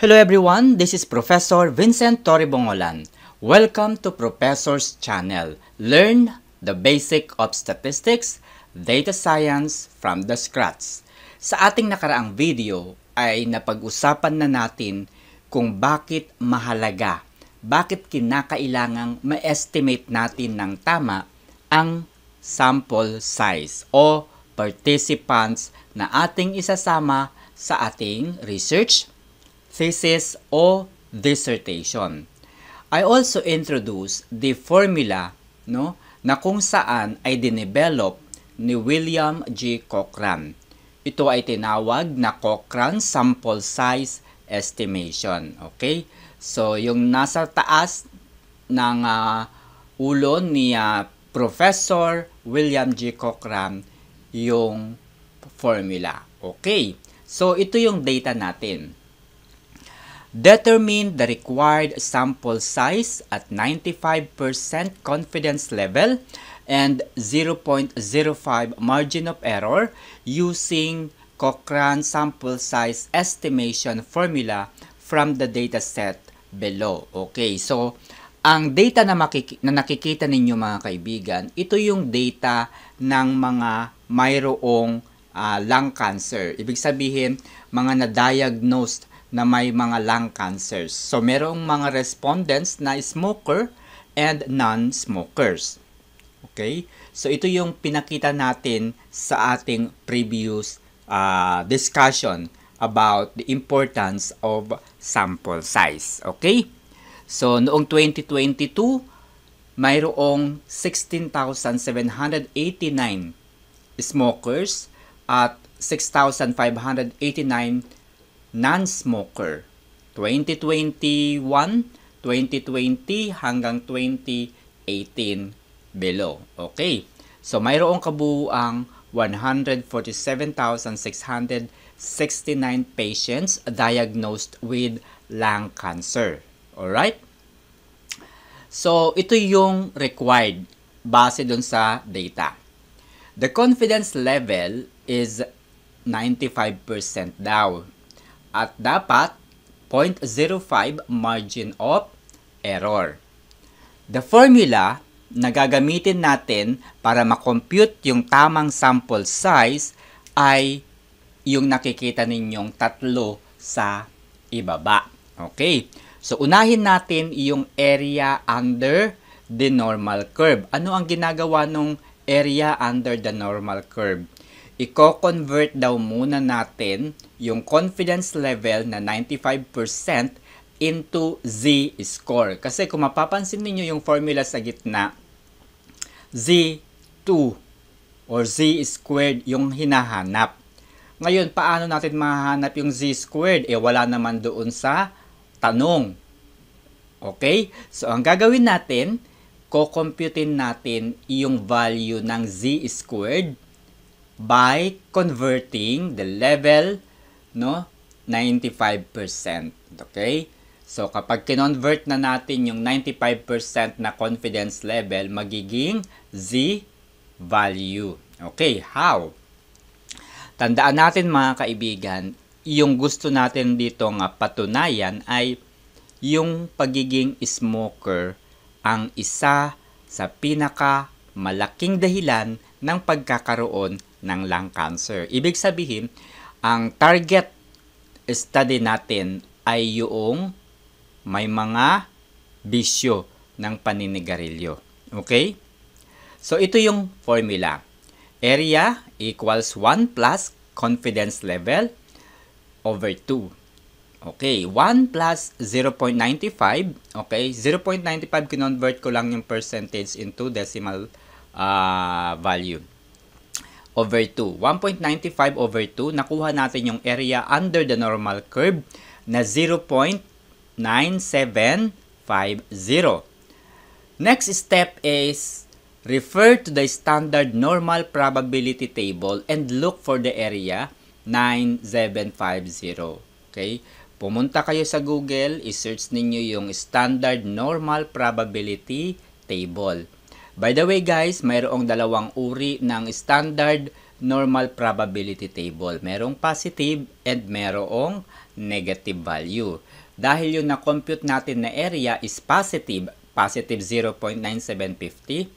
Hello everyone, this is Professor Vincent Toribongolan. Welcome to Professor's Channel. Learn the basic of statistics, data science from the scratch. Sa ating nakaraang video ay napag-usapan na natin kung bakit mahalaga, bakit kinakailangang ma-estimate natin ng tama ang sample size o participants na ating isasama sa ating research, thesis o dissertation. I also introduce the formula na kung saan ay dinevelop ni William G. Cochran. Ito ay tinawag na Cochran Sample Size Estimation. Okay? So, yung nasa taas ng ulo ni Professor William G. Cochran yung formula. Okay? So, ito yung data natin. Determine the required sample size at 95% confidence level and 0.05 margin of error using Cochran sample size estimation formula from the dataset below. Okay, so ang data na nakikita ninyo mga kaibigan, ito yung data ng mga mayroong lung cancer. Ibig sabihin, mga na-diagnosed na may mga lung cancers. So, merong mga respondents na smoker and non-smokers. Okay? So, ito yung pinakita natin sa ating previous discussion about the importance of sample size. Okay? So, noong 2022, mayroong 16,789 smokers at 6,589 non-smoker. 2021, 2020 hanggang 2018 below. Okay. So, mayroong kabuuang 147,669 patients diagnosed with lung cancer. Alright? So, ito yung required base dun sa data. The confidence level is 95% daw. At dapat 0.05 margin of error. The formula na gagamitin natin para makompute yung tamang sample size ay yung nakikita ninyong tatlo sa ibaba. Okay? So, unahin natin yung area under the normal curve. Ano ang ginagawa ng area under the normal curve? I-convert daw muna natin yung confidence level na 95% into z-score. Kasi kung mapapansin niyo yung formula sa gitna, z2 or z-squared yung hinahanap. Ngayon, paano natin mahanap yung z-squared? Wala naman doon sa tanong. Okay? So, ang gagawin natin, kukomputin natin yung value ng z-squared by converting the level 95%. Okay? So, kapag kinonvert na natin yung 95% na confidence level, magiging Z value. Okay, how? Tandaan natin mga kaibigan, yung gusto natin dito nga patunayan ay yung pagiging smoker ang isa sa pinaka malaking dahilan ng pagkakaroon ng lung cancer. Ibig sabihin, ang target study natin ay yung may mga bisyo ng paninigarilyo. Okay? So, ito yung formula. Area equals 1 plus confidence level over 2. Okay, 1 plus 0.95. Okay, 0.95 kinonvert ko lang yung percentage into decimal value. Over 2. 1.95 over 2, nakuha natin yung area under the normal curve na 0.9750. Next step is refer to the standard normal probability table and look for the area 9750. Okay? Pumunta kayo sa Google, i-search ninyo yung standard normal probability table. By the way guys, mayroong dalawang uri ng standard normal probability table. Merong positive and merong negative value. Dahil yung na-compute natin na area is positive 0.9750,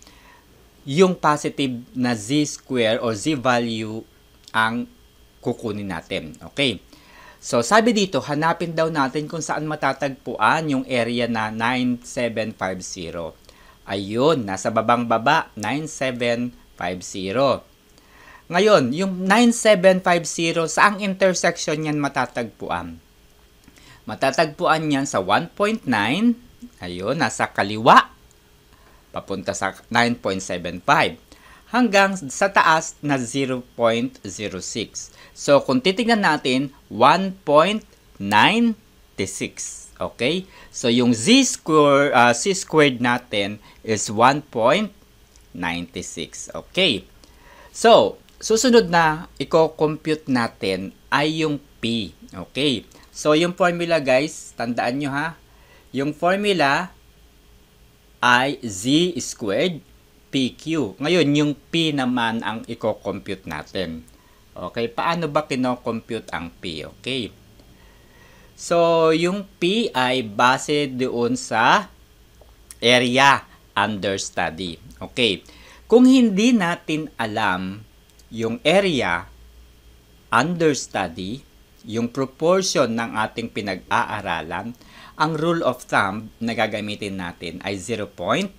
yung positive na z-square or z-value ang kukunin natin. Okay. So, sabi dito, hanapin daw natin kung saan matatagpuan yung area na 9750. Ayun, nasa babang-baba, 9750. Ngayon, yung 9750, saang intersection yan matatagpuan? Matatagpuan yan sa 1.9, ayun, nasa kaliwa, papunta sa 9.75, hanggang sa taas na 0.06. So, kung titignan natin, 1.96. Okay? So, yung c-squared natin is 1.96. Okay? So, susunod na i-compute natin ay yung P. Okay? So, yung formula guys, tandaan nyo ha. Yung formula ay z squared PQ. Ngayon, yung P naman ang i-compute natin. Okay, paano ba kino-compute ang P? Okay. So, yung P ay base doon sa area under study. Okay. Kung hindi natin alam yung area under study, yung proportion ng ating pinag-aaralan, ang rule of thumb na gagamitin natin ay 0.5.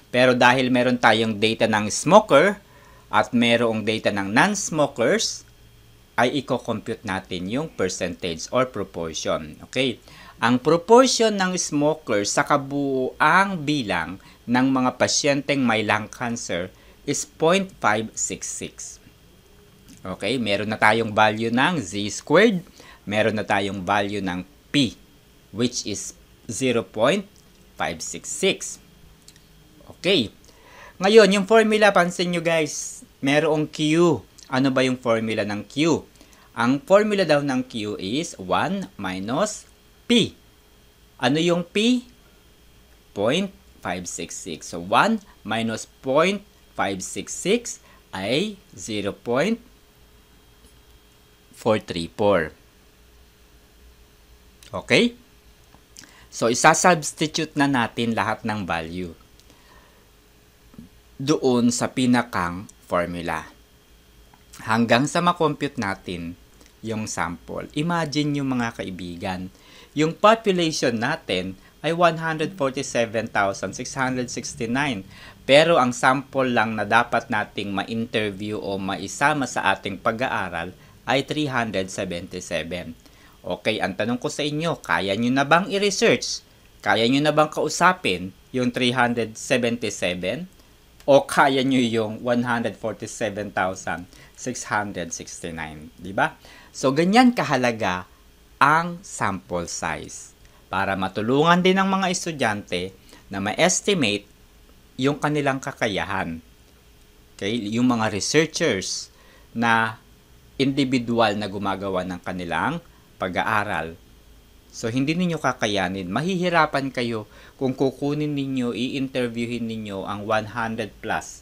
Pero dahil meron tayong data ng smoker at merong data ng non-smokers, ay i-compute natin yung percentage or proportion. Okay? Ang proportion ng smokers sa kabuuang bilang ng mga pasyenteng may lung cancer is 0.566. Okay? Meron na tayong value ng z-squared, meron na tayong value ng P, which is 0.566. Okay. Ngayon, yung formula, pansin nyo guys, merong Q. Ano ba yung formula ng Q? Ang formula daw ng Q is 1 minus P. Ano yung P? 0.566. So, 1 minus 0.566 ay 0.434. Okay? So, isa-substitute na natin lahat ng value doon sa pinakang formula. Hanggang sa makompute natin yung sample. Imagine yung mga kaibigan, yung population natin ay 147,669. Pero ang sample lang na dapat nating ma-interview o maisama sa ating pag-aaral ay 377. Okay, ang tanong ko sa inyo, kaya nyo na bang i-research? Kaya nyo na bang kausapin yung 377? O kaya nyo yung 147,669, di ba? So, ganyan kahalaga ang sample size para matulungan din ng mga estudyante na ma-estimate yung kanilang kakayahan. Okay? Yung mga researchers na individual na gumagawa ng kanilang pag-aaral. So, hindi ninyo kakayanin. Mahihirapan kayo kung kukunin ninyo, i-interviewin ninyo ang 100 plus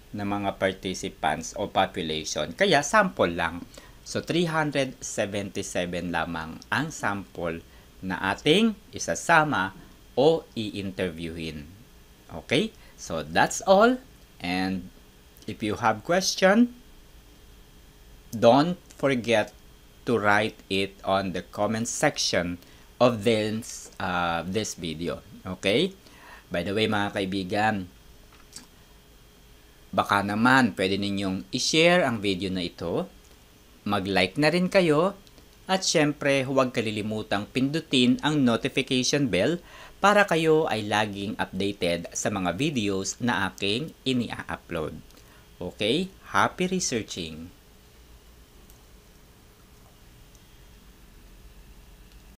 na mga participants o population. Kaya, sample lang. So, 377 lamang ang sample na ating isasama o i-interviewin. Okay? So, that's all. And if you have question, don't forget to write it on the comment section of this video. Okay? By the way, mga kaibigan, baka naman pwede ninyong i-share ang video na ito, mag-like na rin kayo, at syempre huwag kalilimutang pindutin ang notification bell para kayo ay laging updated sa mga videos na aking ini-upload. Okay? Happy researching!